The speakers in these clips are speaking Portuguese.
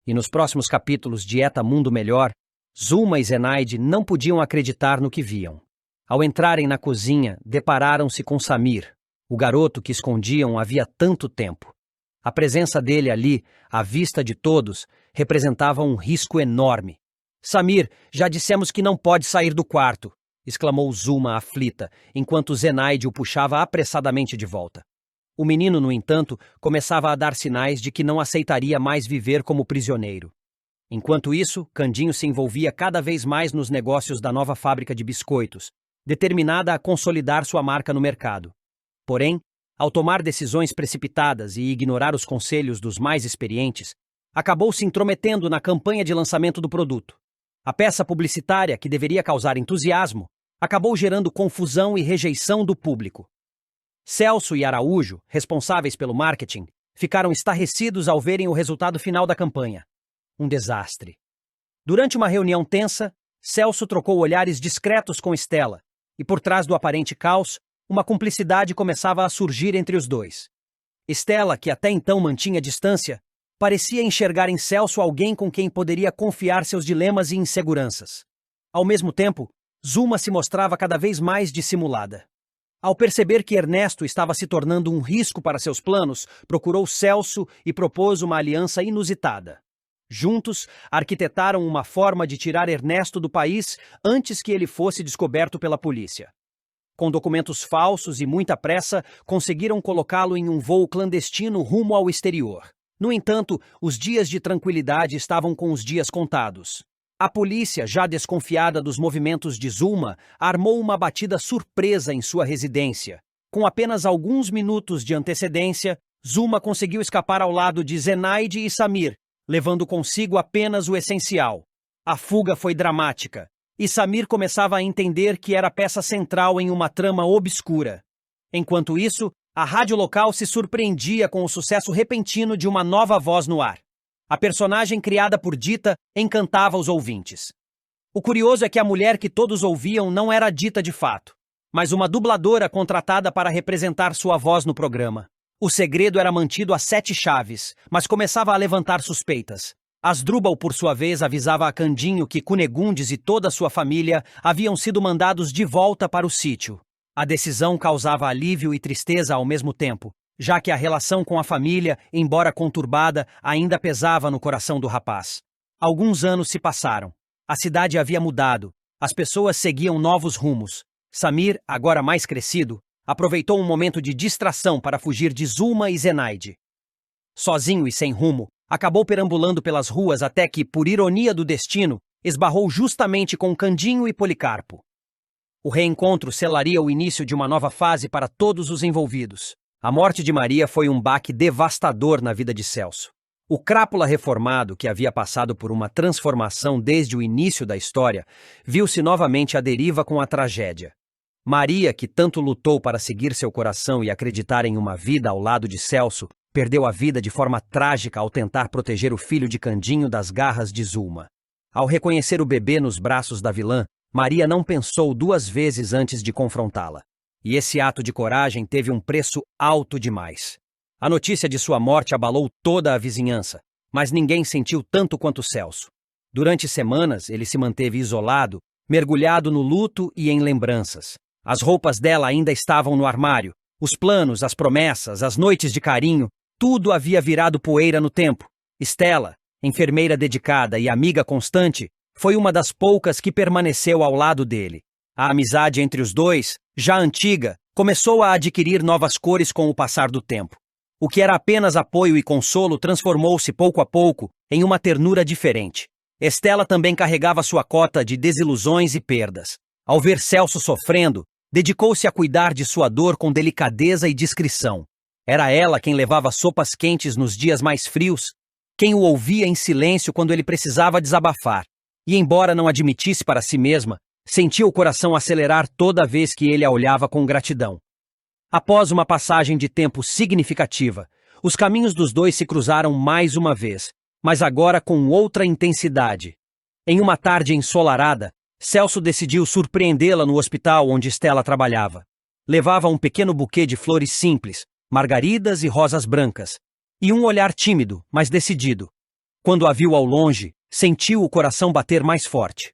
E nos próximos capítulos de Eta Mundo Melhor, Zuma e Zenaide não podiam acreditar no que viam. Ao entrarem na cozinha, depararam-se com Samir, o garoto que escondiam havia tanto tempo. A presença dele ali, à vista de todos, representava um risco enorme. "Samir, já dissemos que não pode sair do quarto", exclamou Zuma aflita, enquanto Zenaide o puxava apressadamente de volta. O menino, no entanto, começava a dar sinais de que não aceitaria mais viver como prisioneiro. Enquanto isso, Candinho se envolvia cada vez mais nos negócios da nova fábrica de biscoitos, determinada a consolidar sua marca no mercado. Porém, ao tomar decisões precipitadas e ignorar os conselhos dos mais experientes, acabou se intrometendo na campanha de lançamento do produto. A peça publicitária, que deveria causar entusiasmo, acabou gerando confusão e rejeição do público. Celso e Araújo, responsáveis pelo marketing, ficaram estarrecidos ao verem o resultado final da campanha. Um desastre. Durante uma reunião tensa, Celso trocou olhares discretos com Estela, e por trás do aparente caos, uma cumplicidade começava a surgir entre os dois. Estela, que até então mantinha distância, parecia enxergar em Celso alguém com quem poderia confiar seus dilemas e inseguranças. Ao mesmo tempo, Zuma se mostrava cada vez mais dissimulada. Ao perceber que Ernesto estava se tornando um risco para seus planos, procurou Celso e propôs uma aliança inusitada. Juntos, arquitetaram uma forma de tirar Ernesto do país antes que ele fosse descoberto pela polícia. Com documentos falsos e muita pressa, conseguiram colocá-lo em um voo clandestino rumo ao exterior. No entanto, os dias de tranquilidade estavam com os dias contados. A polícia, já desconfiada dos movimentos de Zuma, armou uma batida surpresa em sua residência. Com apenas alguns minutos de antecedência, Zuma conseguiu escapar ao lado de Zenaide e Samir, levando consigo apenas o essencial. A fuga foi dramática, e Samir começava a entender que era peça central em uma trama obscura. Enquanto isso, a rádio local se surpreendia com o sucesso repentino de uma nova voz no ar. A personagem criada por Dita encantava os ouvintes. O curioso é que a mulher que todos ouviam não era Dita de fato, mas uma dubladora contratada para representar sua voz no programa. O segredo era mantido a 7 chaves, mas começava a levantar suspeitas. Asdrúbal, por sua vez, avisava a Candinho que Cunegundes e toda sua família haviam sido mandados de volta para o sítio. A decisão causava alívio e tristeza ao mesmo tempo, já que a relação com a família, embora conturbada, ainda pesava no coração do rapaz. Alguns anos se passaram. A cidade havia mudado. As pessoas seguiam novos rumos. Samir, agora mais crescido, aproveitou um momento de distração para fugir de Zuma e Zenaide. Sozinho e sem rumo, acabou perambulando pelas ruas até que, por ironia do destino, esbarrou justamente com Candinho e Policarpo. O reencontro selaria o início de uma nova fase para todos os envolvidos. A morte de Maria foi um baque devastador na vida de Celso. O crápula reformado, que havia passado por uma transformação desde o início da história, viu-se novamente à deriva com a tragédia. Maria, que tanto lutou para seguir seu coração e acreditar em uma vida ao lado de Celso, perdeu a vida de forma trágica ao tentar proteger o filho de Candinho das garras de Zuma. Ao reconhecer o bebê nos braços da vilã, Maria não pensou 2 vezes antes de confrontá-la. E esse ato de coragem teve um preço alto demais. A notícia de sua morte abalou toda a vizinhança, mas ninguém sentiu tanto quanto Celso. Durante semanas, ele se manteve isolado, mergulhado no luto e em lembranças. As roupas dela ainda estavam no armário. Os planos, as promessas, as noites de carinho, tudo havia virado poeira no tempo. Estela, enfermeira dedicada e amiga constante, foi uma das poucas que permaneceu ao lado dele. A amizade entre os dois, já antiga, começou a adquirir novas cores com o passar do tempo. O que era apenas apoio e consolo transformou-se pouco a pouco em uma ternura diferente. Estela também carregava sua cota de desilusões e perdas. Ao ver Celso sofrendo, dedicou-se a cuidar de sua dor com delicadeza e discrição. Era ela quem levava sopas quentes nos dias mais frios, quem o ouvia em silêncio quando ele precisava desabafar. E embora não admitisse para si mesma, sentia o coração acelerar toda vez que ele a olhava com gratidão. Após uma passagem de tempo significativa, os caminhos dos dois se cruzaram mais uma vez, mas agora com outra intensidade. Em uma tarde ensolarada, Celso decidiu surpreendê-la no hospital onde Estela trabalhava. Levava um pequeno buquê de flores simples, margaridas e rosas brancas, e um olhar tímido, mas decidido. Quando a viu ao longe, sentiu o coração bater mais forte.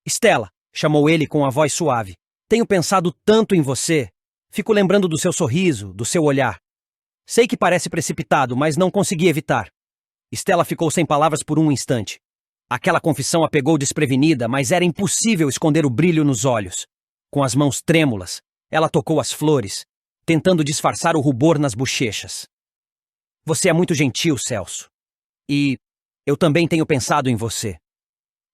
Estela, chamou ele com a voz suave. Tenho pensado tanto em você. Fico lembrando do seu sorriso, do seu olhar. Sei que parece precipitado, mas não consegui evitar. Estela ficou sem palavras por um instante. Aquela confissão a pegou desprevenida, mas era impossível esconder o brilho nos olhos. Com as mãos trêmulas, ela tocou as flores, tentando disfarçar o rubor nas bochechas. Você é muito gentil, Celso. E eu também tenho pensado em você.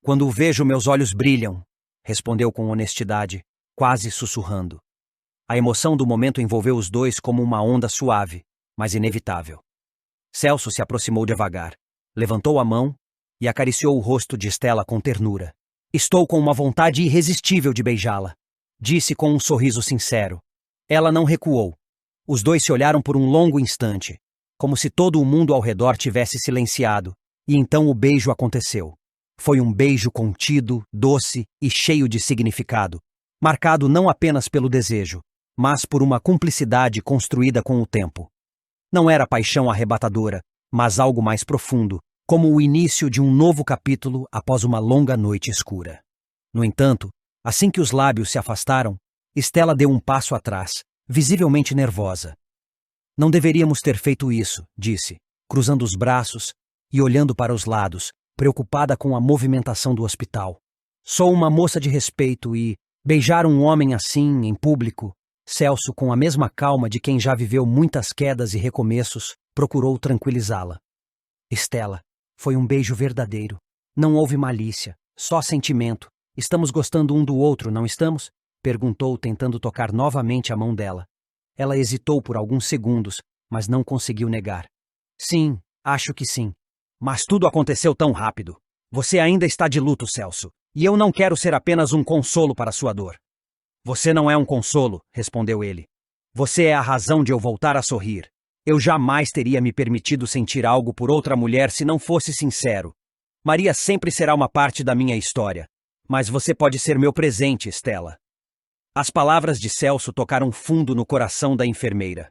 Quando o vejo, meus olhos brilham, respondeu com honestidade, quase sussurrando. A emoção do momento envolveu os dois como uma onda suave, mas inevitável. Celso se aproximou devagar, levantou a mão e acariciou o rosto de Estela com ternura. Estou com uma vontade irresistível de beijá-la, disse com um sorriso sincero. Ela não recuou. Os dois se olharam por um longo instante, como se todo o mundo ao redor tivesse silenciado, e então o beijo aconteceu. Foi um beijo contido, doce e cheio de significado, marcado não apenas pelo desejo, mas por uma cumplicidade construída com o tempo. Não era paixão arrebatadora, mas algo mais profundo, como o início de um novo capítulo após uma longa noite escura. No entanto, assim que os lábios se afastaram, Estela deu um passo atrás, visivelmente nervosa. Não deveríamos ter feito isso, disse, cruzando os braços e olhando para os lados, preocupada com a movimentação do hospital. Sou uma moça de respeito e beijar um homem assim, em público. Celso, com a mesma calma de quem já viveu muitas quedas e recomeços, procurou tranquilizá-la. Estela, foi um beijo verdadeiro. Não houve malícia, só sentimento. Estamos gostando um do outro, não estamos? Perguntou, tentando tocar novamente a mão dela. Ela hesitou por alguns segundos, mas não conseguiu negar. Sim, acho que sim. Mas tudo aconteceu tão rápido. Você ainda está de luto, Celso, e eu não quero ser apenas um consolo para sua dor. Você não é um consolo, respondeu ele. Você é a razão de eu voltar a sorrir. Eu jamais teria me permitido sentir algo por outra mulher se não fosse sincero. Maria sempre será uma parte da minha história. Mas você pode ser meu presente, Estela. As palavras de Celso tocaram fundo no coração da enfermeira.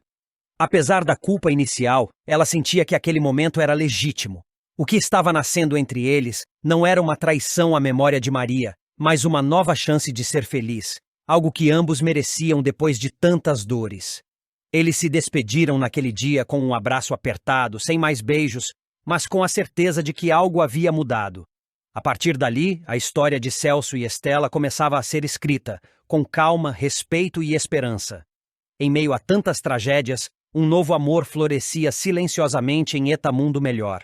Apesar da culpa inicial, ela sentia que aquele momento era legítimo. O que estava nascendo entre eles não era uma traição à memória de Maria, mas uma nova chance de ser feliz. Algo que ambos mereciam depois de tantas dores. Eles se despediram naquele dia com um abraço apertado, sem mais beijos, mas com a certeza de que algo havia mudado. A partir dali, a história de Celso e Estela começava a ser escrita, com calma, respeito e esperança. Em meio a tantas tragédias, um novo amor florescia silenciosamente em Etamundo Melhor.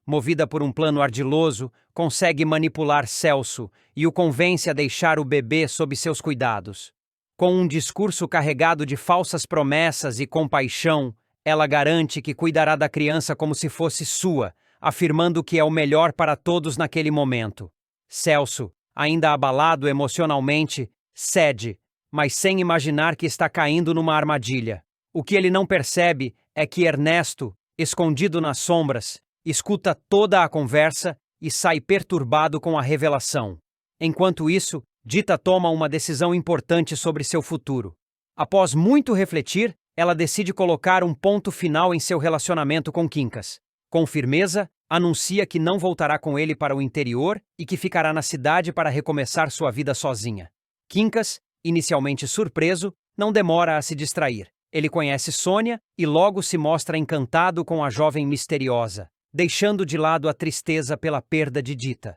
Movida por um plano ardiloso, consegue manipular Celso e o convence a deixar o bebê sob seus cuidados. Com um discurso carregado de falsas promessas e compaixão, ela garante que cuidará da criança como se fosse sua, afirmando que é o melhor para todos naquele momento. Celso, ainda abalado emocionalmente, cede, mas sem imaginar que está caindo numa armadilha. O que ele não percebe é que Ernesto, escondido nas sombras, escuta toda a conversa e sai perturbado com a revelação. Enquanto isso, Dita toma uma decisão importante sobre seu futuro. Após muito refletir, ela decide colocar um ponto final em seu relacionamento com Quincas. Com firmeza, anuncia que não voltará com ele para o interior e que ficará na cidade para recomeçar sua vida sozinha. Quincas, inicialmente surpreso, não demora a se distrair. Ele conhece Sônia e logo se mostra encantado com a jovem misteriosa, deixando de lado a tristeza pela perda de Dita.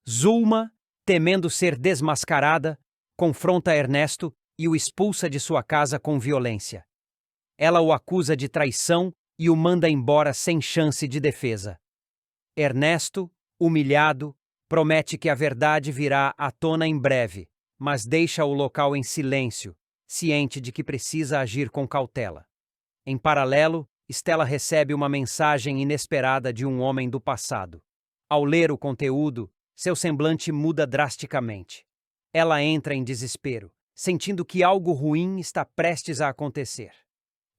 Zulma, temendo ser desmascarada, confronta Ernesto e o expulsa de sua casa com violência. Ela o acusa de traição e o manda embora sem chance de defesa. Ernesto, humilhado, promete que a verdade virá à tona em breve, mas deixa o local em silêncio, ciente de que precisa agir com cautela. Em paralelo, Estela recebe uma mensagem inesperada de um homem do passado. Ao ler o conteúdo, seu semblante muda drasticamente. Ela entra em desespero, sentindo que algo ruim está prestes a acontecer.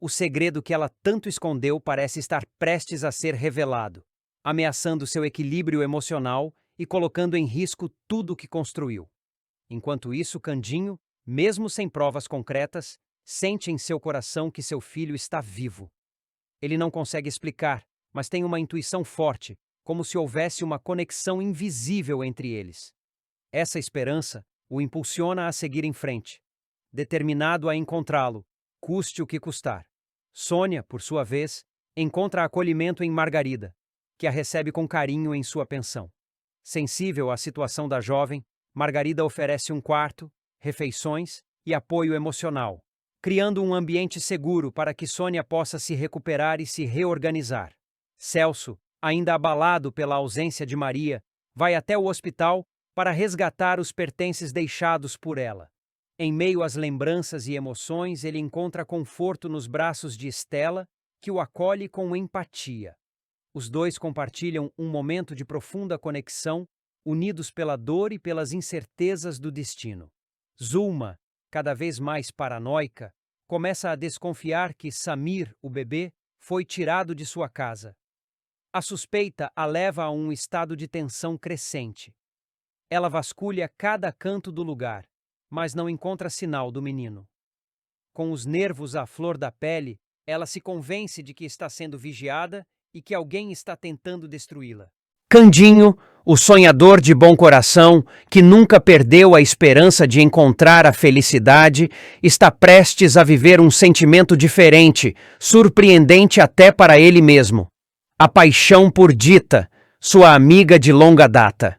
O segredo que ela tanto escondeu parece estar prestes a ser revelado, ameaçando seu equilíbrio emocional e colocando em risco tudo o que construiu. Enquanto isso, Candinho, mesmo sem provas concretas, sente em seu coração que seu filho está vivo. Ele não consegue explicar, mas tem uma intuição forte, como se houvesse uma conexão invisível entre eles. Essa esperança o impulsiona a seguir em frente, determinado a encontrá-lo, custe o que custar. Sônia, por sua vez, encontra acolhimento em Margarida, que a recebe com carinho em sua pensão. Sensível à situação da jovem, Margarida oferece um quarto, refeições e apoio emocional, criando um ambiente seguro para que Sônia possa se recuperar e se reorganizar. Celso, ainda abalado pela ausência de Maria, vai até o hospital para resgatar os pertences deixados por ela. Em meio às lembranças e emoções, ele encontra conforto nos braços de Estela, que o acolhe com empatia. Os dois compartilham um momento de profunda conexão, unidos pela dor e pelas incertezas do destino. Zulma, cada vez mais paranoica, começa a desconfiar que Samir, o bebê, foi tirado de sua casa. A suspeita a leva a um estado de tensão crescente. Ela vasculha cada canto do lugar, mas não encontra sinal do menino. Com os nervos à flor da pele, ela se convence de que está sendo vigiada e que alguém está tentando destruí-la. Candinho, o sonhador de bom coração, que nunca perdeu a esperança de encontrar a felicidade, está prestes a viver um sentimento diferente, surpreendente até para ele mesmo. A paixão por Dita, sua amiga de longa data.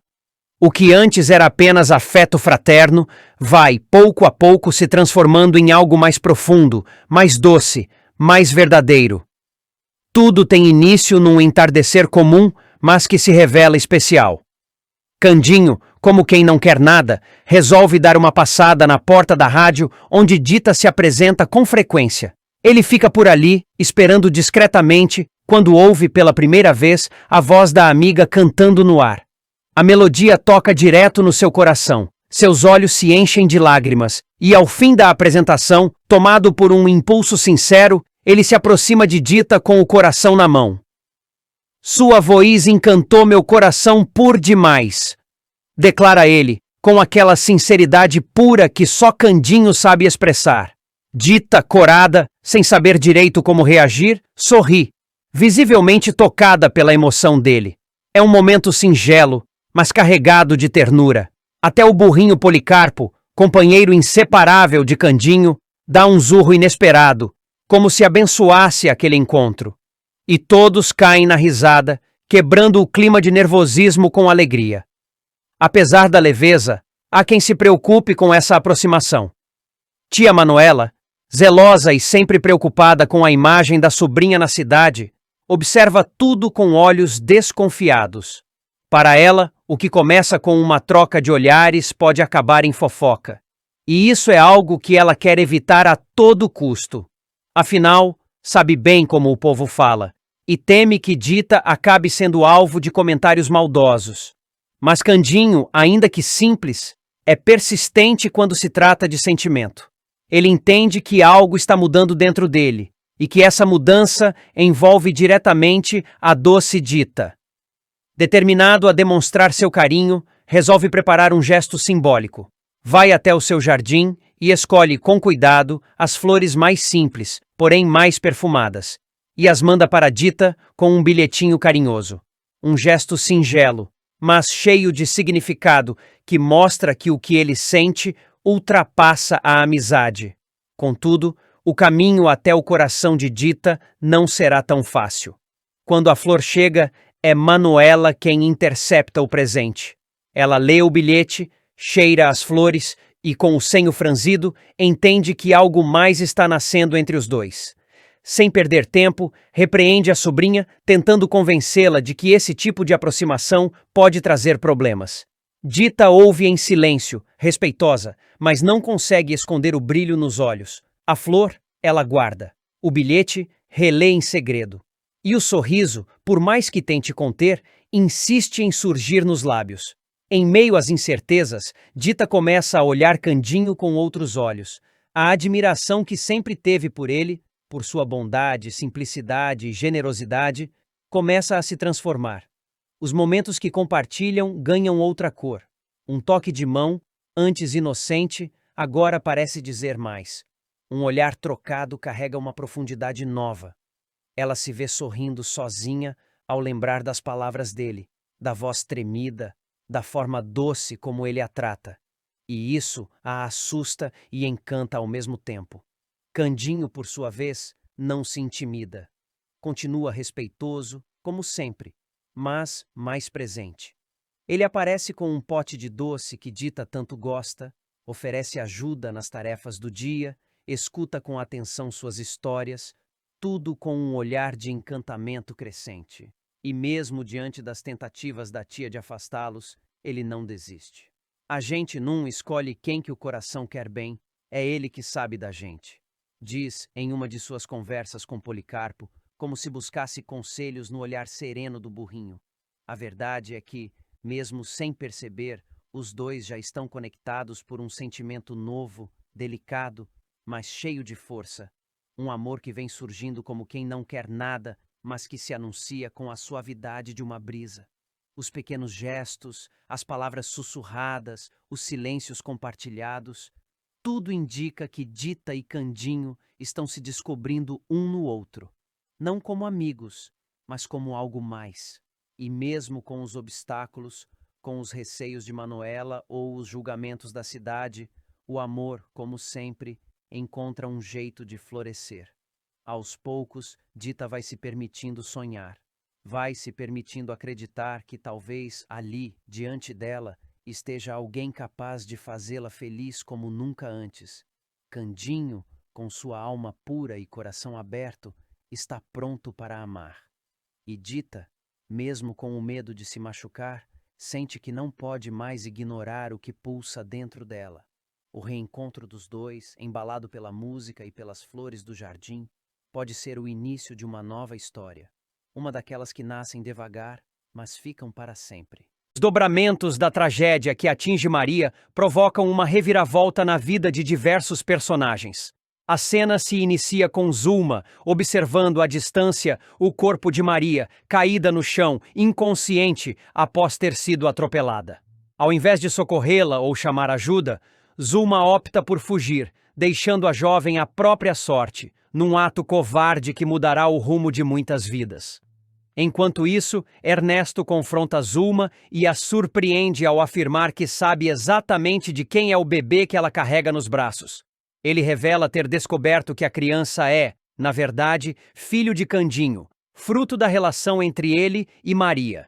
O que antes era apenas afeto fraterno, vai, pouco a pouco, se transformando em algo mais profundo, mais doce, mais verdadeiro. Tudo tem início num entardecer comum, mas que se revela especial. Candinho, como quem não quer nada, resolve dar uma passada na porta da rádio onde Dita se apresenta com frequência. Ele fica por ali, esperando discretamente, quando ouve pela primeira vez a voz da amiga cantando no ar. A melodia toca direto no seu coração, seus olhos se enchem de lágrimas, e ao fim da apresentação, tomado por um impulso sincero, ele se aproxima de Dita com o coração na mão. Sua voz encantou meu coração por demais, declara ele, com aquela sinceridade pura que só Candinho sabe expressar. Dita, corada, sem saber direito como reagir, sorri, visivelmente tocada pela emoção dele. É um momento singelo, mas carregado de ternura. Até o burrinho Policarpo, companheiro inseparável de Candinho, dá um zurro inesperado, como se abençoasse aquele encontro. E todos caem na risada, quebrando o clima de nervosismo com alegria. Apesar da leveza, há quem se preocupe com essa aproximação. Tia Manuela, zelosa e sempre preocupada com a imagem da sobrinha na cidade, observa tudo com olhos desconfiados. Para ela, o que começa com uma troca de olhares pode acabar em fofoca. E isso é algo que ela quer evitar a todo custo. Afinal, sabe bem como o povo fala, e teme que Dita acabe sendo alvo de comentários maldosos. Mas Candinho, ainda que simples, é persistente quando se trata de sentimento. Ele entende que algo está mudando dentro dele, e que essa mudança envolve diretamente a doce Dita. Determinado a demonstrar seu carinho, resolve preparar um gesto simbólico. Vai até o seu jardim e escolhe com cuidado as flores mais simples, porém mais perfumadas, e as manda para Dita com um bilhetinho carinhoso. Um gesto singelo, mas cheio de significado, que mostra que o que ele sente ultrapassa a amizade. Contudo, o caminho até o coração de Dita não será tão fácil. Quando a flor chega, é Manuela quem intercepta o presente. Ela lê o bilhete, cheira as flores e, com o senho franzido, entende que algo mais está nascendo entre os dois. Sem perder tempo, repreende a sobrinha, tentando convencê-la de que esse tipo de aproximação pode trazer problemas. Dita ouve em silêncio, respeitosa, mas não consegue esconder o brilho nos olhos. A flor, ela guarda. O bilhete, relê em segredo. E o sorriso, por mais que tente conter, insiste em surgir nos lábios. Em meio às incertezas, Dita começa a olhar Candinho com outros olhos. A admiração que sempre teve por ele, por sua bondade, simplicidade e generosidade, começa a se transformar. Os momentos que compartilham ganham outra cor. Um toque de mão, antes inocente, agora parece dizer mais. Um olhar trocado carrega uma profundidade nova. Ela se vê sorrindo sozinha, ao lembrar das palavras dele, da voz tremida, da forma doce como ele a trata. E isso a assusta e encanta ao mesmo tempo. Candinho, por sua vez, não se intimida. Continua respeitoso, como sempre, mas mais presente. Ele aparece com um pote de doce que Dita tanto gosta, oferece ajuda nas tarefas do dia, escuta com atenção suas histórias, tudo com um olhar de encantamento crescente. E mesmo diante das tentativas da tia de afastá-los, ele não desiste. A gente não escolhe quem que o coração quer bem, é ele que sabe da gente. Diz em uma de suas conversas com Policarpo, como se buscasse conselhos no olhar sereno do burrinho. A verdade é que, mesmo sem perceber, os dois já estão conectados por um sentimento novo, delicado, mas cheio de força. Um amor que vem surgindo como quem não quer nada, mas que se anuncia com a suavidade de uma brisa. Os pequenos gestos, as palavras sussurradas, os silêncios compartilhados, tudo indica que Dita e Candinho estão se descobrindo um no outro. Não como amigos, mas como algo mais. E mesmo com os obstáculos, com os receios de Manuela ou os julgamentos da cidade, o amor, como sempre, encontra um jeito de florescer. Aos poucos, Dita vai se permitindo sonhar. Vai se permitindo acreditar que talvez ali, diante dela, esteja alguém capaz de fazê-la feliz como nunca antes. Candinho, com sua alma pura e coração aberto, está pronto para amar. E Dita, mesmo com o medo de se machucar, sente que não pode mais ignorar o que pulsa dentro dela. O reencontro dos dois, embalado pela música e pelas flores do jardim, pode ser o início de uma nova história. Uma daquelas que nascem devagar, mas ficam para sempre. Os desdobramentos da tragédia que atinge Maria provocam uma reviravolta na vida de diversos personagens. A cena se inicia com Zulma, observando à distância o corpo de Maria, caída no chão, inconsciente, após ter sido atropelada. Ao invés de socorrê-la ou chamar ajuda, Zulma opta por fugir, deixando a jovem à própria sorte, num ato covarde que mudará o rumo de muitas vidas. Enquanto isso, Ernesto confronta Zulma e a surpreende ao afirmar que sabe exatamente de quem é o bebê que ela carrega nos braços. Ele revela ter descoberto que a criança é, na verdade, filho de Candinho, fruto da relação entre ele e Maria.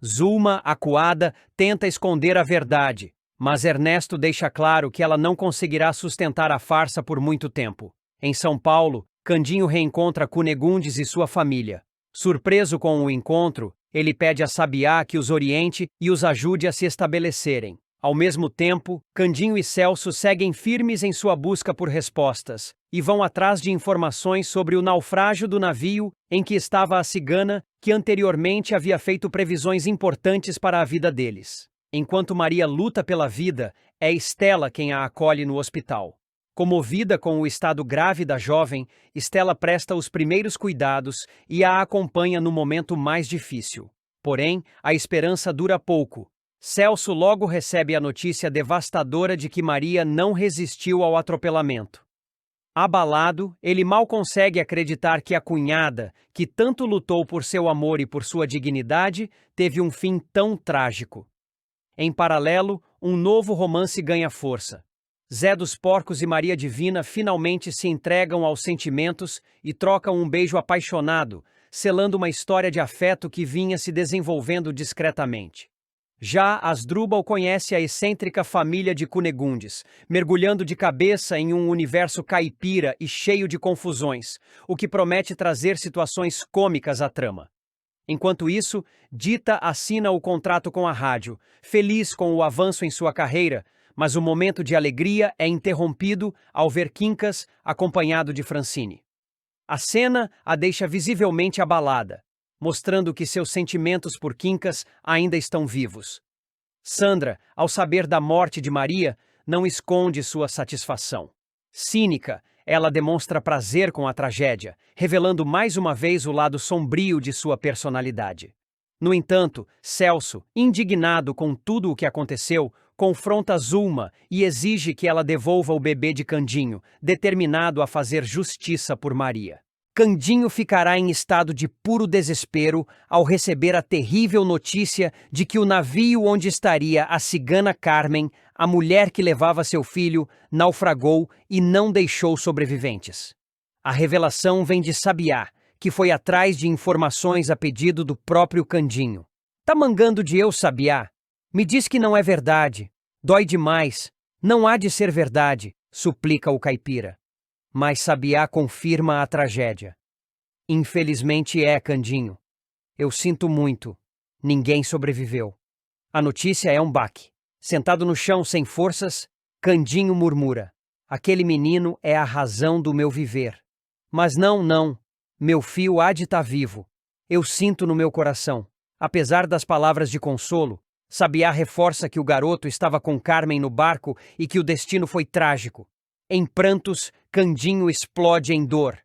Zulma, acuada, tenta esconder a verdade, mas Ernesto deixa claro que ela não conseguirá sustentar a farsa por muito tempo. Em São Paulo, Candinho reencontra Cunegundes e sua família. Surpreso com o encontro, ele pede a Sabiá que os oriente e os ajude a se estabelecerem. Ao mesmo tempo, Candinho e Celso seguem firmes em sua busca por respostas e vão atrás de informações sobre o naufrágio do navio em que estava a cigana que anteriormente havia feito previsões importantes para a vida deles. Enquanto Maria luta pela vida, é Estela quem a acolhe no hospital. Comovida com o estado grave da jovem, Estela presta os primeiros cuidados e a acompanha no momento mais difícil. Porém, a esperança dura pouco. Celso logo recebe a notícia devastadora de que Maria não resistiu ao atropelamento. Abalado, ele mal consegue acreditar que a cunhada, que tanto lutou por seu amor e por sua dignidade, teve um fim tão trágico. Em paralelo, um novo romance ganha força. Zé dos Porcos e Maria Divina finalmente se entregam aos sentimentos e trocam um beijo apaixonado, selando uma história de afeto que vinha se desenvolvendo discretamente. Já Asdrubal conhece a excêntrica família de Cunegundes, mergulhando de cabeça em um universo caipira e cheio de confusões, o que promete trazer situações cômicas à trama. Enquanto isso, Dita assina o contrato com a rádio, feliz com o avanço em sua carreira, mas o momento de alegria é interrompido ao ver Quincas acompanhado de Francine. A cena a deixa visivelmente abalada, mostrando que seus sentimentos por Quincas ainda estão vivos. Sandra, ao saber da morte de Maria, não esconde sua satisfação. Cínica, ela demonstra prazer com a tragédia, revelando mais uma vez o lado sombrio de sua personalidade. No entanto, Celso, indignado com tudo o que aconteceu, confronta Zulma e exige que ela devolva o bebê de Candinho, determinado a fazer justiça por Maria. Candinho ficará em estado de puro desespero ao receber a terrível notícia de que o navio onde estaria a cigana Carmen, a mulher que levava seu filho, naufragou e não deixou sobreviventes. A revelação vem de Sabiá, que foi atrás de informações a pedido do próprio Candinho. Tá mangando de eu, Sabiá? Me diz que não é verdade. Dói demais. Não há de ser verdade, suplica o caipira. Mas Sabiá confirma a tragédia. Infelizmente é, Candinho. Eu sinto muito. Ninguém sobreviveu. A notícia é um baque. Sentado no chão sem forças, Candinho murmura. Aquele menino é a razão do meu viver. Mas não. Meu filho há de estar vivo. Eu sinto no meu coração. Apesar das palavras de consolo, Sabiá reforça que o garoto estava com Carmen no barco e que o destino foi trágico. Em prantos, Candinho explode em dor.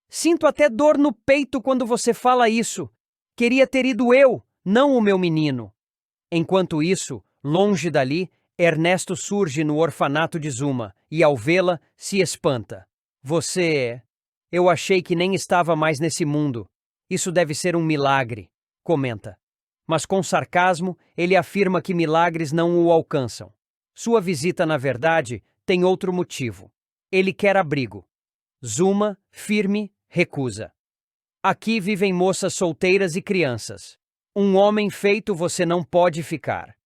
Sinto até dor no peito quando você fala isso. Queria ter ido eu, não o meu menino. Enquanto isso, longe dali, Ernesto surge no orfanato de Zuma e, ao vê-la, se espanta. Você... Eu achei que nem estava mais nesse mundo. Isso deve ser um milagre, comenta. Mas com sarcasmo, ele afirma que milagres não o alcançam. Sua visita, na verdade, tem outro motivo. Ele quer abrigo. Zuma, firme, recusa. Aqui vivem moças solteiras e crianças. Um homem feito você não pode ficar.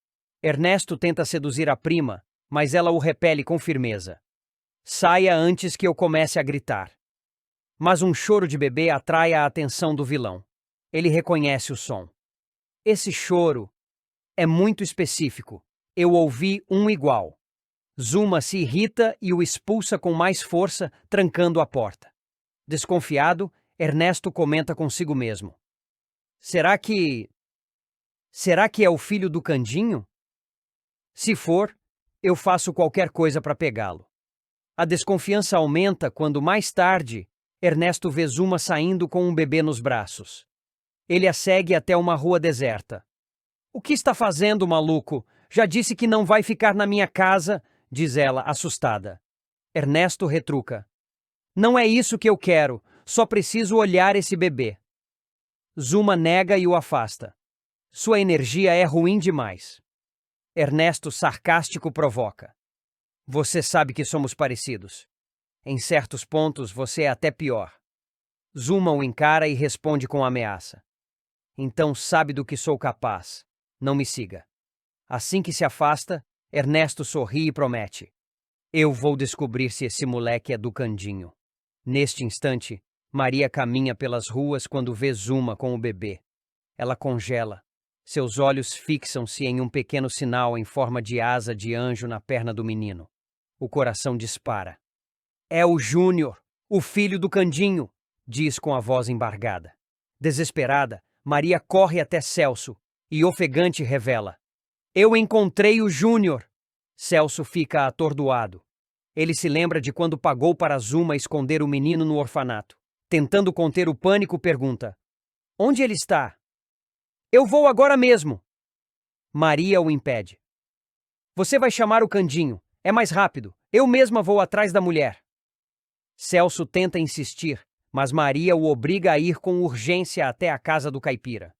Ernesto tenta seduzir a prima, mas ela o repele com firmeza. Saia antes que eu comece a gritar. Mas um choro de bebê atrai a atenção do vilão. Ele reconhece o som. Esse choro é muito específico. Eu ouvi um igual. Zuma se irrita e o expulsa com mais força, trancando a porta. Desconfiado, Ernesto comenta consigo mesmo. Será que é o filho do Candinho? Se for, eu faço qualquer coisa para pegá-lo. A desconfiança aumenta quando, mais tarde, Ernesto vê Zuma saindo com um bebê nos braços. Ele a segue até uma rua deserta. O que está fazendo, maluco? Já disse que não vai ficar na minha casa, diz ela, assustada. Ernesto retruca. Não é isso que eu quero, só preciso olhar esse bebê. Zuma nega e o afasta. Sua energia é ruim demais. Ernesto, sarcástico, provoca. Você sabe que somos parecidos. Em certos pontos, você é até pior. Zuma o encara e responde com ameaça. Então sabe do que sou capaz. Não me siga. Assim que se afasta, Ernesto sorri e promete. Eu vou descobrir se esse moleque é do Candinho. Neste instante, Maria caminha pelas ruas quando vê Zuma com o bebê. Ela congela. Seus olhos fixam-se em um pequeno sinal em forma de asa de anjo na perna do menino. O coração dispara. É o Júnior, o filho do Candinho, diz com a voz embargada. Desesperada, Maria corre até Celso e, ofegante, revela. Eu encontrei o Júnior. Celso fica atordoado. Ele se lembra de quando pagou para Zuma esconder o menino no orfanato. Tentando conter o pânico, pergunta. Onde ele está? Eu vou agora mesmo. Maria o impede. Você vai chamar o Candinho. É mais rápido. Eu mesma vou atrás da mulher. Celso tenta insistir, mas Maria o obriga a ir com urgência até a casa do caipira.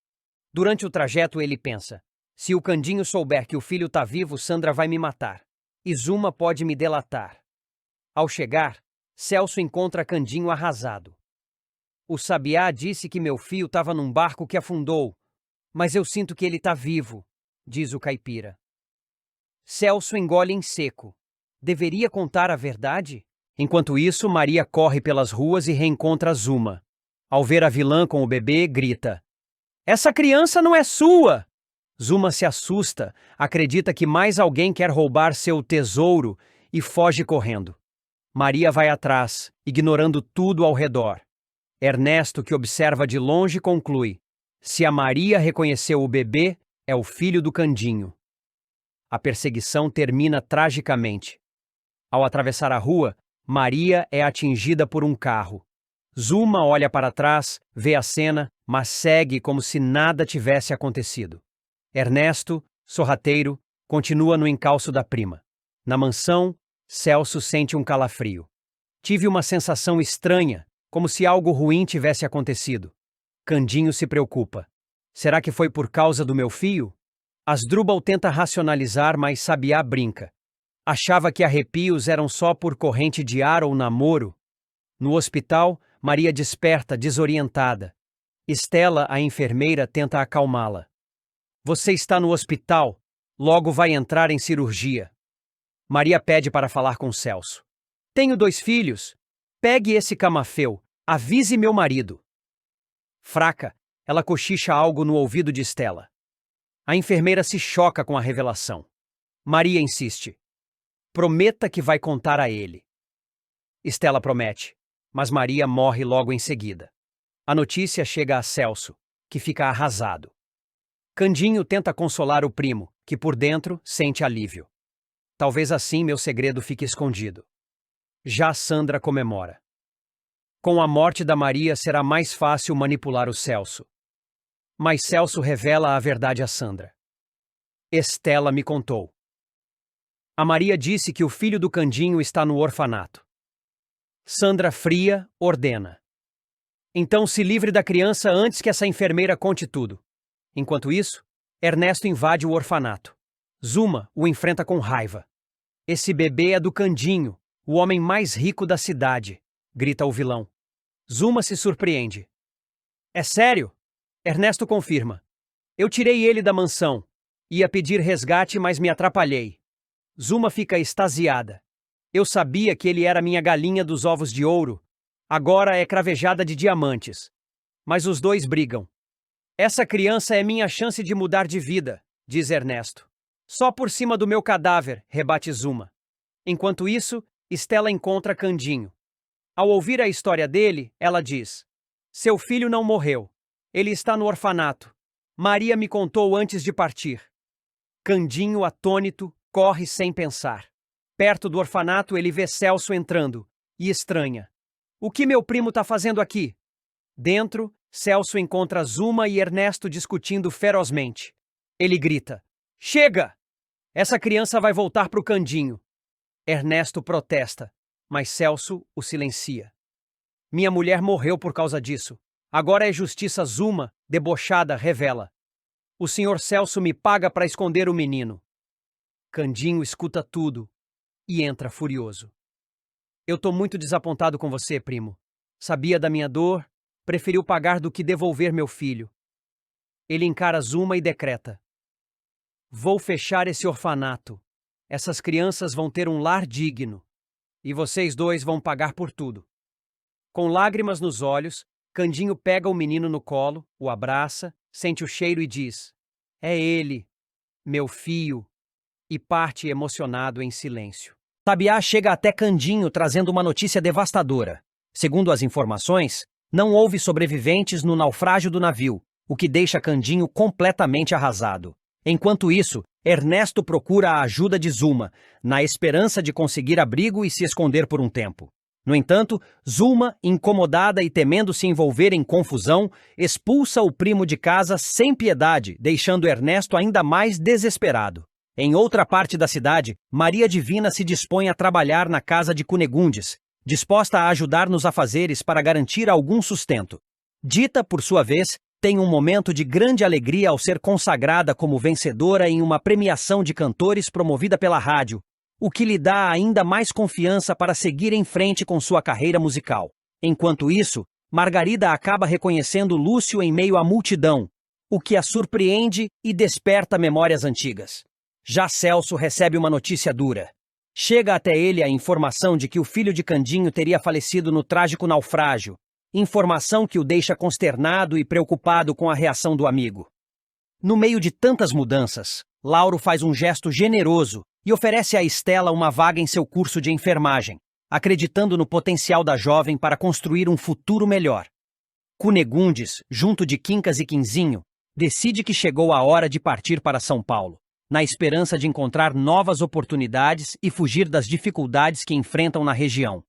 Durante o trajeto ele pensa, se o Candinho souber que o filho tá vivo, Sandra vai me matar. E Zuma pode me delatar. Ao chegar, Celso encontra Candinho arrasado. O Sabiá disse que meu filho estava num barco que afundou, mas eu sinto que ele tá vivo, diz o caipira. Celso engole em seco. Deveria contar a verdade? Enquanto isso, Maria corre pelas ruas e reencontra Zuma. Ao ver a vilã com o bebê, grita. Essa criança não é sua! Zuma se assusta, acredita que mais alguém quer roubar seu tesouro e foge correndo. Maria vai atrás, ignorando tudo ao redor. Ernesto, que observa de longe, conclui. Se a Maria reconheceu o bebê, é o filho do Candinho. A perseguição termina tragicamente. Ao atravessar a rua, Maria é atingida por um carro. Zuma olha para trás, vê a cena, mas segue como se nada tivesse acontecido. Ernesto, sorrateiro, continua no encalço da prima. Na mansão, Celso sente um calafrio. Tive uma sensação estranha, como se algo ruim tivesse acontecido. Candinho se preocupa. Será que foi por causa do meu fio? Asdrubal tenta racionalizar, mas Sabiá brinca. Achava que arrepios eram só por corrente de ar ou namoro. No hospital, Maria desperta, desorientada. Estela, a enfermeira, tenta acalmá-la. Você está no hospital, logo vai entrar em cirurgia. Maria pede para falar com Celso. Tenho 2 filhos. Pegue esse camafeu, avise meu marido. Fraca, ela cochicha algo no ouvido de Estela. A enfermeira se choca com a revelação. Maria insiste. Prometa que vai contar a ele. Estela promete, mas Maria morre logo em seguida. A notícia chega a Celso, que fica arrasado. Candinho tenta consolar o primo, que por dentro sente alívio. Talvez assim meu segredo fique escondido. Já Sandra comemora. Com a morte da Maria será mais fácil manipular o Celso. Mas Celso revela a verdade a Sandra. Estela me contou. A Maria disse que o filho do Candinho está no orfanato. Sandra fria ordena. Então se livre da criança antes que essa enfermeira conte tudo. Enquanto isso, Ernesto invade o orfanato. Zuma o enfrenta com raiva. Esse bebê é do Candinho, o homem mais rico da cidade, grita o vilão. Zuma se surpreende. É sério? Ernesto confirma. Eu tirei ele da mansão. Ia pedir resgate, mas me atrapalhei. Zuma fica extasiada. Eu sabia que ele era minha galinha dos ovos de ouro. Agora é cravejada de diamantes. Mas os dois brigam. Essa criança é minha chance de mudar de vida, diz Ernesto. Só por cima do meu cadáver, rebate Zuma. Enquanto isso, Estela encontra Candinho. Ao ouvir a história dele, ela diz: seu filho não morreu. Ele está no orfanato. Maria me contou antes de partir. Candinho, atônito, corre sem pensar. Perto do orfanato, ele vê Celso entrando e estranha. O que meu primo está fazendo aqui? Dentro, Celso encontra Zuma e Ernesto discutindo ferozmente. Ele grita: chega! Essa criança vai voltar pro Candinho. Ernesto protesta, mas Celso o silencia. Minha mulher morreu por causa disso. Agora é justiça. Zuma, debochada, revela. O senhor Celso me paga para esconder o menino. Candinho escuta tudo e entra furioso. Eu tô muito desapontado com você, primo. Sabia da minha dor, preferiu pagar do que devolver meu filho. Ele encara Zuma e decreta: vou fechar esse orfanato. Essas crianças vão ter um lar digno. E vocês dois vão pagar por tudo. Com lágrimas nos olhos, Candinho pega o menino no colo, o abraça, sente o cheiro e diz: é ele, meu filho, e parte emocionado em silêncio. Sabiá chega até Candinho trazendo uma notícia devastadora. Segundo as informações, não houve sobreviventes no naufrágio do navio, o que deixa Candinho completamente arrasado. Enquanto isso, Ernesto procura a ajuda de Zuma, na esperança de conseguir abrigo e se esconder por um tempo. No entanto, Zuma, incomodada e temendo se envolver em confusão, expulsa o primo de casa sem piedade, deixando Ernesto ainda mais desesperado. Em outra parte da cidade, Maria Divina se dispõe a trabalhar na casa de Cunegundes, disposta a ajudar nos afazeres para garantir algum sustento. Dita, por sua vez, tem um momento de grande alegria ao ser consagrada como vencedora em uma premiação de cantores promovida pela rádio, o que lhe dá ainda mais confiança para seguir em frente com sua carreira musical. Enquanto isso, Margarida acaba reconhecendo Lúcio em meio à multidão, o que a surpreende e desperta memórias antigas. Já Celso recebe uma notícia dura. Chega até ele a informação de que o filho de Candinho teria falecido no trágico naufrágio, informação que o deixa consternado e preocupado com a reação do amigo. No meio de tantas mudanças, Lauro faz um gesto generoso e oferece a Estela uma vaga em seu curso de enfermagem, acreditando no potencial da jovem para construir um futuro melhor. Cunegundes, junto de Quincas e Quinzinho, decide que chegou a hora de partir para São Paulo, na esperança de encontrar novas oportunidades e fugir das dificuldades que enfrentam na região.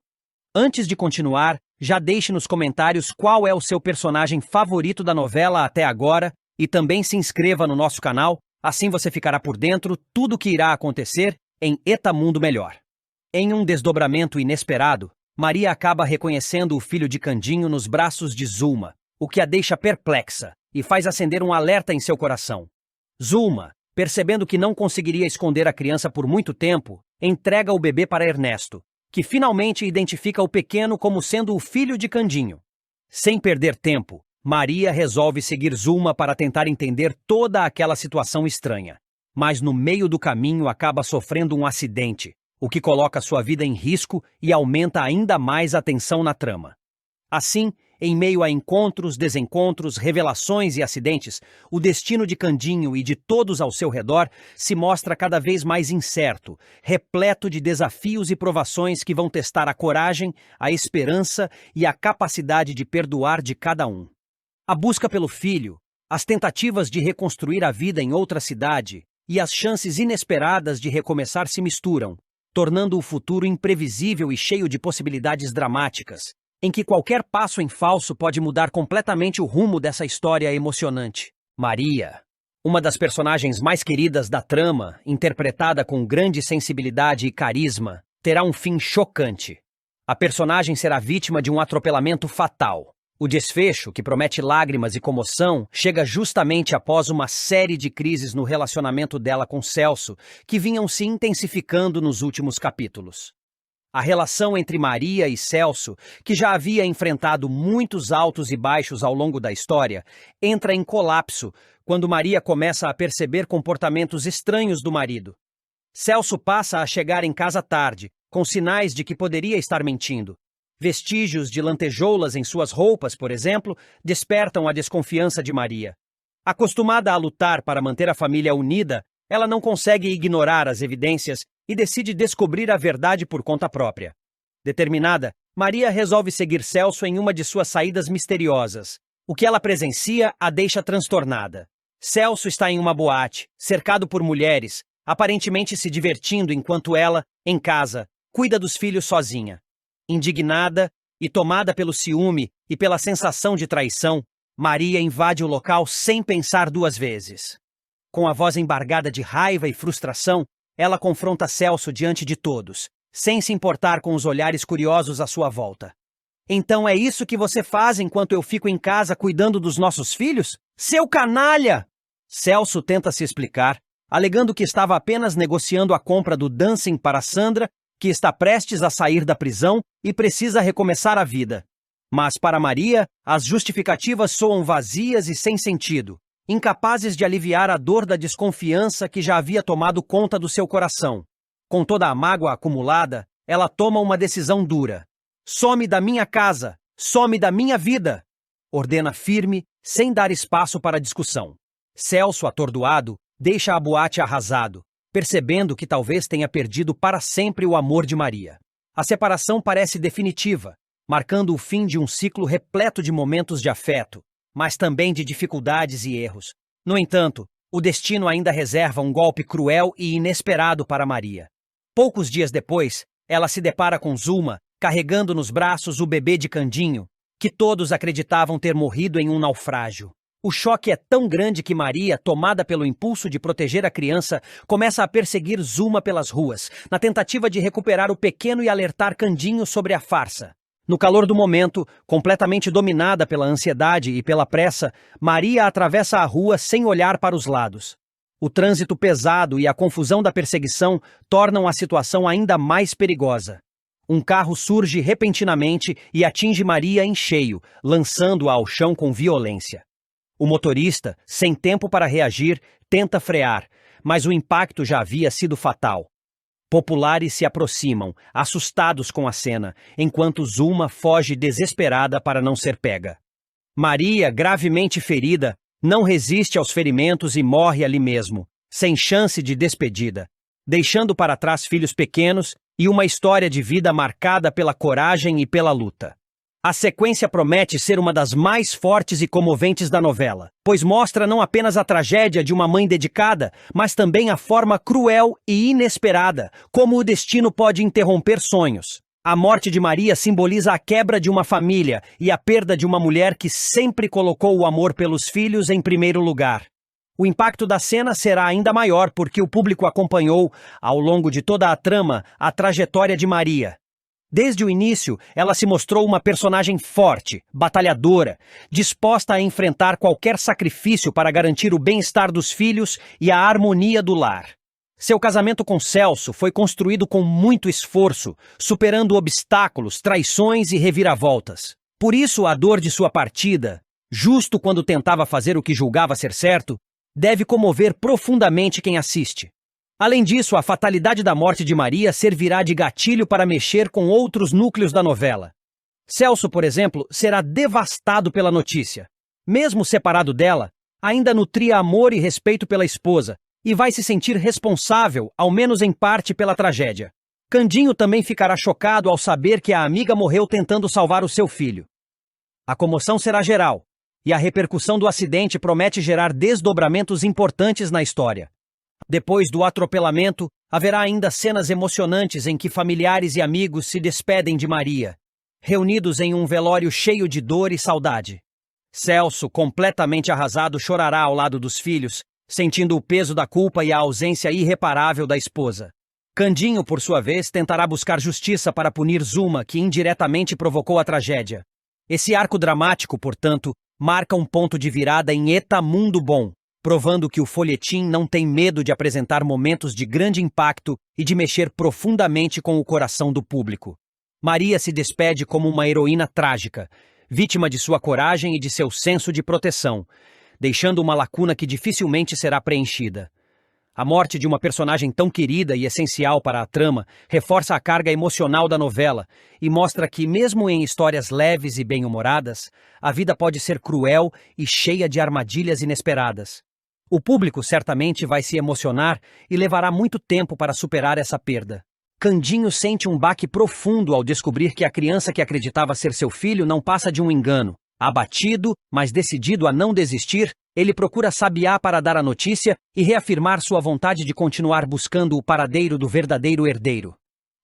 Antes de continuar, já deixe nos comentários qual é o seu personagem favorito da novela até agora e também se inscreva no nosso canal, assim você ficará por dentro tudo o que irá acontecer em Eta Mundo Melhor. Em um desdobramento inesperado, Maria acaba reconhecendo o filho de Candinho nos braços de Zulma, o que a deixa perplexa e faz acender um alerta em seu coração. Zulma, percebendo que não conseguiria esconder a criança por muito tempo, entrega o bebê para Ernesto, que finalmente identifica o pequeno como sendo o filho de Candinho. Sem perder tempo, Maria resolve seguir Zulma para tentar entender toda aquela situação estranha. Mas no meio do caminho acaba sofrendo um acidente, o que coloca sua vida em risco e aumenta ainda mais a tensão na trama. Assim, em meio a encontros, desencontros, revelações e acidentes, o destino de Candinho e de todos ao seu redor se mostra cada vez mais incerto, repleto de desafios e provações que vão testar a coragem, a esperança e a capacidade de perdoar de cada um. A busca pelo filho, as tentativas de reconstruir a vida em outra cidade e as chances inesperadas de recomeçar se misturam, tornando o futuro imprevisível e cheio de possibilidades dramáticas, em que qualquer passo em falso pode mudar completamente o rumo dessa história emocionante. Maria, uma das personagens mais queridas da trama, interpretada com grande sensibilidade e carisma, terá um fim chocante. A personagem será vítima de um atropelamento fatal. O desfecho, que promete lágrimas e comoção, chega justamente após uma série de crises no relacionamento dela com Celso, que vinham se intensificando nos últimos capítulos. A relação entre Maria e Celso, que já havia enfrentado muitos altos e baixos ao longo da história, entra em colapso quando Maria começa a perceber comportamentos estranhos do marido. Celso passa a chegar em casa tarde, com sinais de que poderia estar mentindo. Vestígios de lantejoulas em suas roupas, por exemplo, despertam a desconfiança de Maria. Acostumada a lutar para manter a família unida, ela não consegue ignorar as evidências e decide descobrir a verdade por conta própria. Determinada, Maria resolve seguir Celso em uma de suas saídas misteriosas. O que ela presencia a deixa transtornada. Celso está em uma boate, cercado por mulheres, aparentemente se divertindo enquanto ela, em casa, cuida dos filhos sozinha. Indignada e tomada pelo ciúme e pela sensação de traição, Maria invade o local sem pensar duas vezes. Com a voz embargada de raiva e frustração, ela confronta Celso diante de todos, sem se importar com os olhares curiosos à sua volta. Então é isso que você faz enquanto eu fico em casa cuidando dos nossos filhos? Seu canalha! Celso tenta se explicar, alegando que estava apenas negociando a compra do Dancing para Sandra, que está prestes a sair da prisão e precisa recomeçar a vida. Mas para Maria, as justificativas soam vazias e sem sentido, incapazes de aliviar a dor da desconfiança que já havia tomado conta do seu coração. Com toda a mágoa acumulada, ela toma uma decisão dura. Some da minha casa! Some da minha vida! Ordena firme, sem dar espaço para discussão. Celso, atordoado, deixa a boate arrasado, percebendo que talvez tenha perdido para sempre o amor de Maria. A separação parece definitiva, marcando o fim de um ciclo repleto de momentos de afeto, mas também de dificuldades e erros. No entanto, o destino ainda reserva um golpe cruel e inesperado para Maria. Poucos dias depois, ela se depara com Zulma, carregando nos braços o bebê de Candinho, que todos acreditavam ter morrido em um naufrágio. O choque é tão grande que Maria, tomada pelo impulso de proteger a criança, começa a perseguir Zulma pelas ruas, na tentativa de recuperar o pequeno e alertar Candinho sobre a farsa. No calor do momento, completamente dominada pela ansiedade e pela pressa, Maria atravessa a rua sem olhar para os lados. O trânsito pesado e a confusão da perseguição tornam a situação ainda mais perigosa. Um carro surge repentinamente e atinge Maria em cheio, lançando-a ao chão com violência. O motorista, sem tempo para reagir, tenta frear, mas o impacto já havia sido fatal. Populares se aproximam, assustados com a cena, enquanto Zulma foge desesperada para não ser pega. Maria, gravemente ferida, não resiste aos ferimentos e morre ali mesmo, sem chance de despedida, deixando para trás filhos pequenos e uma história de vida marcada pela coragem e pela luta. A sequência promete ser uma das mais fortes e comoventes da novela, pois mostra não apenas a tragédia de uma mãe dedicada, mas também a forma cruel e inesperada como o destino pode interromper sonhos. A morte de Maria simboliza a quebra de uma família e a perda de uma mulher que sempre colocou o amor pelos filhos em primeiro lugar. O impacto da cena será ainda maior porque o público acompanhou, ao longo de toda a trama, a trajetória de Maria. Desde o início, ela se mostrou uma personagem forte, batalhadora, disposta a enfrentar qualquer sacrifício para garantir o bem-estar dos filhos e a harmonia do lar. Seu casamento com Celso foi construído com muito esforço, superando obstáculos, traições e reviravoltas. Por isso, a dor de sua partida, justo quando tentava fazer o que julgava ser certo, deve comover profundamente quem assiste. Além disso, a fatalidade da morte de Maria servirá de gatilho para mexer com outros núcleos da novela. Celso, por exemplo, será devastado pela notícia. Mesmo separado dela, ainda nutria amor e respeito pela esposa e vai se sentir responsável, ao menos em parte, pela tragédia. Candinho também ficará chocado ao saber que a amiga morreu tentando salvar o seu filho. A comoção será geral, e a repercussão do acidente promete gerar desdobramentos importantes na história. Depois do atropelamento, haverá ainda cenas emocionantes em que familiares e amigos se despedem de Maria, reunidos em um velório cheio de dor e saudade. Celso, completamente arrasado, chorará ao lado dos filhos, sentindo o peso da culpa e a ausência irreparável da esposa. Candinho, por sua vez, tentará buscar justiça para punir Zuma, que indiretamente provocou a tragédia. Esse arco dramático, portanto, marca um ponto de virada em Eta Mundo Bom, provando que o folhetim não tem medo de apresentar momentos de grande impacto e de mexer profundamente com o coração do público. Maria se despede como uma heroína trágica, vítima de sua coragem e de seu senso de proteção, deixando uma lacuna que dificilmente será preenchida. A morte de uma personagem tão querida e essencial para a trama reforça a carga emocional da novela e mostra que, mesmo em histórias leves e bem-humoradas, a vida pode ser cruel e cheia de armadilhas inesperadas. O público certamente vai se emocionar e levará muito tempo para superar essa perda. Candinho sente um baque profundo ao descobrir que a criança que acreditava ser seu filho não passa de um engano. Abatido, mas decidido a não desistir, ele procura sabiá para dar a notícia e reafirmar sua vontade de continuar buscando o paradeiro do verdadeiro herdeiro.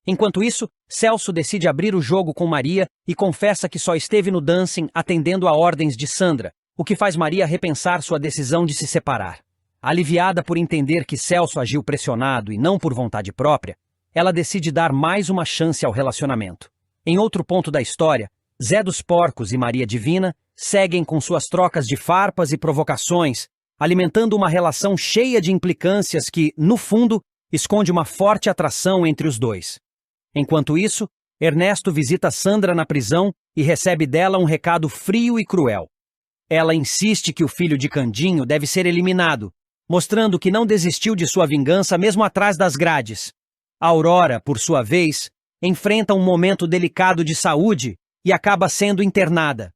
Enquanto isso, Celso decide abrir o jogo com Maria e confessa que só esteve no dancing atendendo a ordens de Sandra, o que faz Maria repensar sua decisão de se separar. Aliviada por entender que Celso agiu pressionado e não por vontade própria, ela decide dar mais uma chance ao relacionamento. Em outro ponto da história, Zé dos Porcos e Maria Divina seguem com suas trocas de farpas e provocações, alimentando uma relação cheia de implicâncias que, no fundo, esconde uma forte atração entre os dois. Enquanto isso, Ernesto visita Sandra na prisão e recebe dela um recado frio e cruel. Ela insiste que o filho de Candinho deve ser eliminado, mostrando que não desistiu de sua vingança mesmo atrás das grades. Aurora, por sua vez, enfrenta um momento delicado de saúde e acaba sendo internada.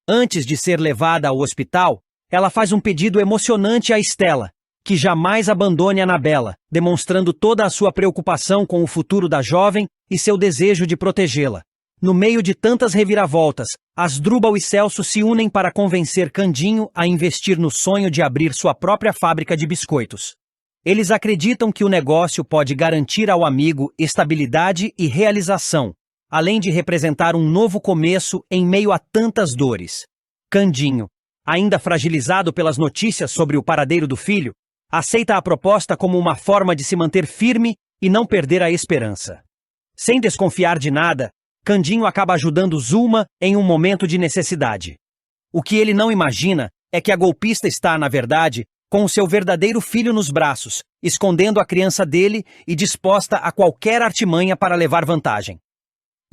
Antes de ser levada ao hospital, ela faz um pedido emocionante a Estela, que jamais abandone Anabela, demonstrando toda a sua preocupação com o futuro da jovem e seu desejo de protegê-la. No meio de tantas reviravoltas, Asdrúbal e Celso se unem para convencer Candinho a investir no sonho de abrir sua própria fábrica de biscoitos. Eles acreditam que o negócio pode garantir ao amigo estabilidade e realização, além de representar um novo começo em meio a tantas dores. Candinho, ainda fragilizado pelas notícias sobre o paradeiro do filho, aceita a proposta como uma forma de se manter firme e não perder a esperança. Sem desconfiar de nada, Candinho acaba ajudando Zuma em um momento de necessidade. O que ele não imagina é que a golpista está, na verdade, com o seu verdadeiro filho nos braços, escondendo a criança dele e disposta a qualquer artimanha para levar vantagem.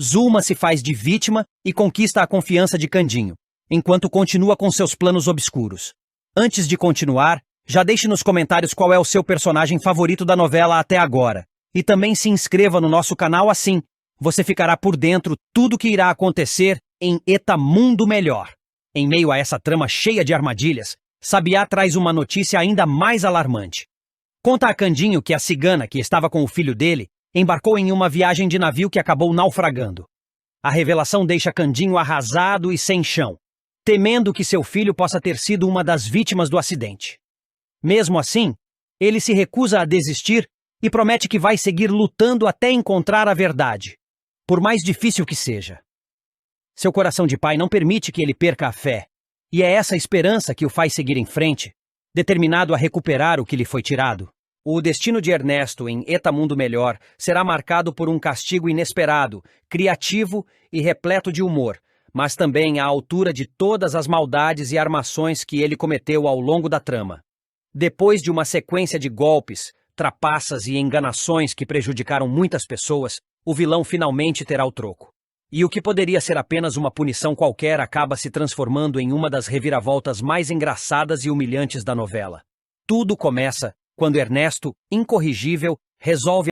Zuma se faz de vítima e conquista a confiança de Candinho, enquanto continua com seus planos obscuros. Antes de continuar, já deixe nos comentários qual é o seu personagem favorito da novela até agora. E também se inscreva no nosso canal assim. Você ficará por dentro tudo que irá acontecer em Eta Mundo Melhor. Em meio a essa trama cheia de armadilhas, Sabiá traz uma notícia ainda mais alarmante. Conta a Candinho que a cigana, que estava com o filho dele, embarcou em uma viagem de navio que acabou naufragando. A revelação deixa Candinho arrasado e sem chão, temendo que seu filho possa ter sido uma das vítimas do acidente. Mesmo assim, ele se recusa a desistir e promete que vai seguir lutando até encontrar a verdade, por mais difícil que seja. Seu coração de pai não permite que ele perca a fé, e é essa esperança que o faz seguir em frente, determinado a recuperar o que lhe foi tirado. O destino de Ernesto em Eta Mundo Melhor será marcado por um castigo inesperado, criativo e repleto de humor, mas também à altura de todas as maldades e armações que ele cometeu ao longo da trama. Depois de uma sequência de golpes, trapaças e enganações que prejudicaram muitas pessoas, o vilão finalmente terá o troco. E o que poderia ser apenas uma punição qualquer acaba se transformando em uma das reviravoltas mais engraçadas e humilhantes da novela. Tudo começa quando Ernesto, incorrigível, resolve